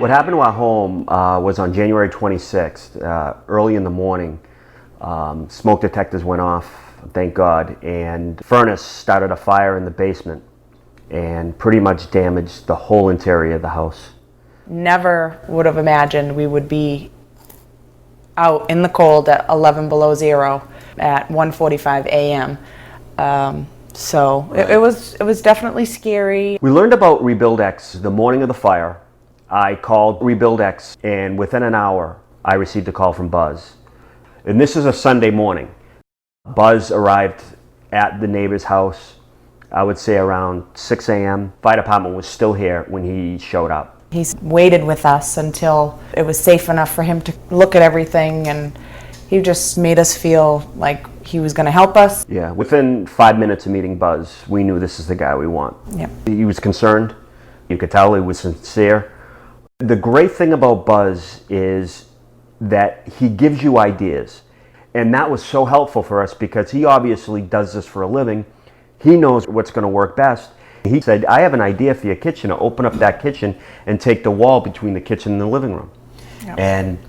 What happened to our home was on January 26th, early in the morning. Smoke detectors went off, thank God, and furnace started a fire in the basement and pretty much damaged the whole interior of the house. Never would have imagined we would be out in the cold at 11 below zero at 1:45 a.m. So right. it was definitely scary. We learned about RebuildEX the morning of the fire. I called RebuildEX, and within an hour, I received a call from Buzz. And this is a Sunday morning. Buzz arrived at the neighbor's house, I would say around 6 a.m. Fire department was still here when he showed up. He's waited with us until it was safe enough for him to look at everything, and he just made us feel like he was going to help us. Yeah, within 5 minutes of meeting Buzz, we knew this is the guy we want. Yeah. He was concerned. You could tell he was sincere. The great thing about Buzz is that he gives you ideas. And that was so helpful for us because he obviously does this for a living. He knows what's going to work best. He said, I have an idea for your kitchen, to open up that kitchen and take the wall between the kitchen and the living room. Yep. And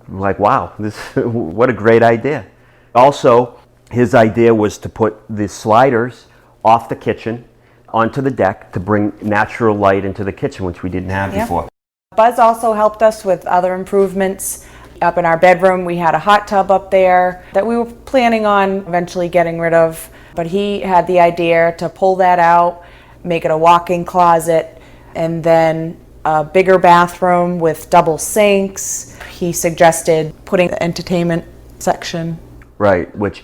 I'm like, wow, what a great idea. Also, his idea was to put the sliders off the kitchen onto the deck to bring natural light into the kitchen, which we didn't have before. Buzz also helped us with other improvements. Up in our bedroom, we had a hot tub up there that we were planning on eventually getting rid of, but he had the idea to pull that out, make it a walk-in closet, and then a bigger bathroom with double sinks. He suggested putting the entertainment section. Right, which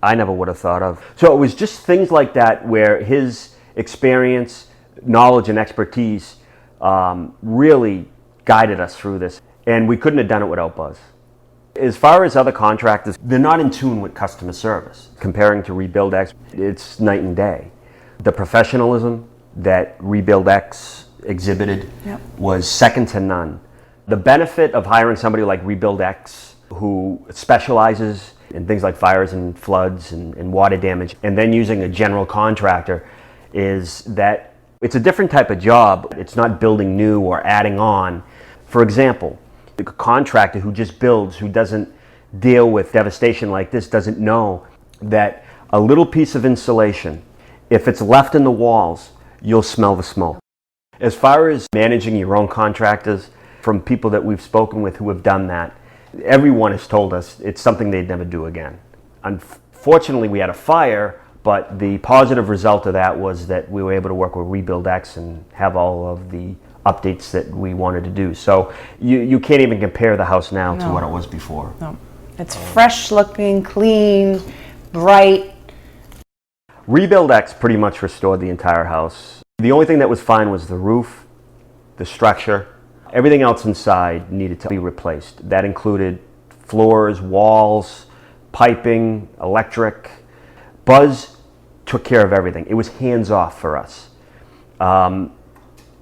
I never would have thought of. So it was just things like that where his experience, knowledge, and expertise really guided us through this, and we couldn't have done it without Buzz. As far as other contractors, they're not in tune with customer service. Comparing to RebuildEX, it's night and day. The professionalism that RebuildEX exhibited was second to none. The benefit of hiring somebody like RebuildEX, who specializes in things like fires and floods and water damage, and then using a general contractor, is that it's a different type of job. It's not building new or adding on. For example, a contractor who just builds, who doesn't deal with devastation like this, doesn't know that a little piece of insulation, if it's left in the walls, you'll smell the smoke. As far as managing your own contractors, from people that we've spoken with who have done that, everyone has told us it's something they'd never do again. Unfortunately, we had a fire, but the positive result of that was that we were able to work with RebuildEX and have all of the updates that we wanted to do. So you can't even compare the house now to what it was before. No. It's fresh looking, clean, bright. RebuildEX pretty much restored the entire house. The only thing that was fine was the roof, the structure. Everything else inside needed to be replaced. That included floors, walls, piping, electric. Buzz took care of everything. It was hands-off for us.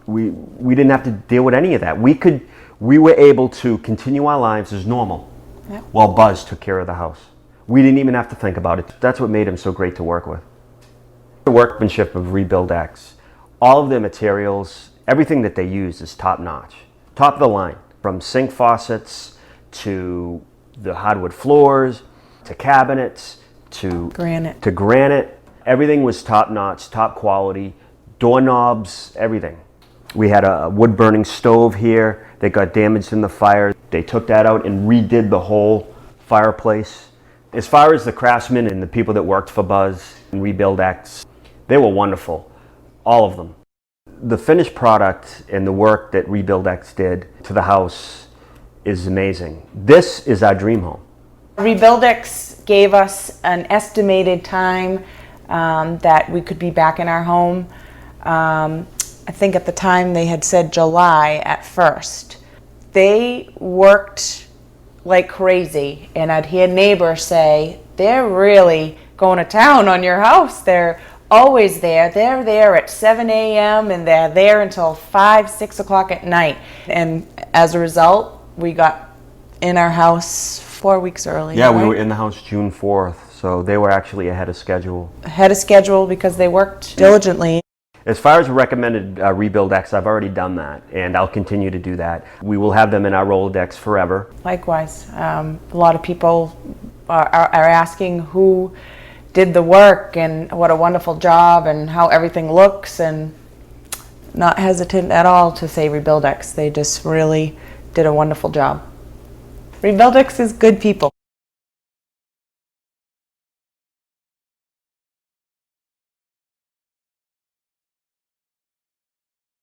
We didn't have to deal with any of that. We were able to continue our lives as normal while Buzz took care of the house. We didn't even have to think about it. That's what made him so great to work with. The workmanship of RebuildEX, all of their materials, everything that they use is top-notch. Top of the line, from sink faucets to the hardwood floors, to cabinets, to granite. Everything was top-notch, top quality, doorknobs, everything. We had a wood-burning stove here that got damaged in the fire. They took that out and redid the whole fireplace. As far as the craftsmen and the people that worked for Buzz and RebuildEX, they were wonderful, all of them. The finished product and the work that RebuildEX did to the house is amazing. This is our dream home. RebuildEX gave us an estimated time that we could be back in our home. I think at the time they had said July at first. They worked like crazy, and I'd hear neighbors say, they're really going to town on your house. They're always there. They're there at 7 a.m. and they're there until 5, 6 o'clock at night. And as a result, we got in our house 4 weeks early. Yeah, right? We were in the house June 4th, so they were actually ahead of schedule. Ahead of schedule because they worked diligently. As far as recommended RebuildEX, I've already done that, and I'll continue to do that. We will have them in our Rolodex forever. Likewise, a lot of people are asking who did the work and what a wonderful job and how everything looks, and not hesitant at all to say RebuildEX. They just really did a wonderful job. RebuildEX is good people.